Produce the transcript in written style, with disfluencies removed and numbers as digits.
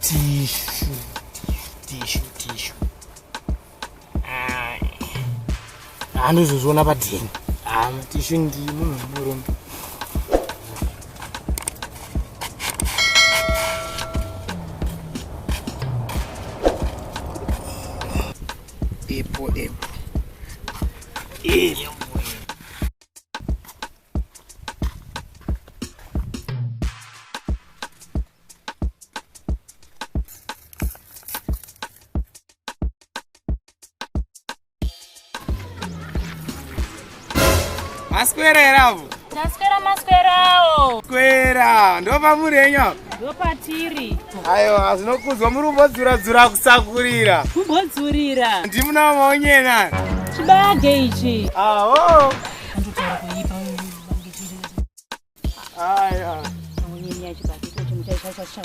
Tishu. Andizozviona padheni. Tishu ndi munhu murume. Epo. Masquera eravo. Masquerao. Squera, ndo pamurenya. Ndo patiri. Aiwa, azvinokudzwa murumbodzura kusakurira. Kumbodzurira. Ndimuna maonyena. Chibage ichi. Aho. Andotaura kuipa Aya. Maonyenya chibage ichi muchaisha.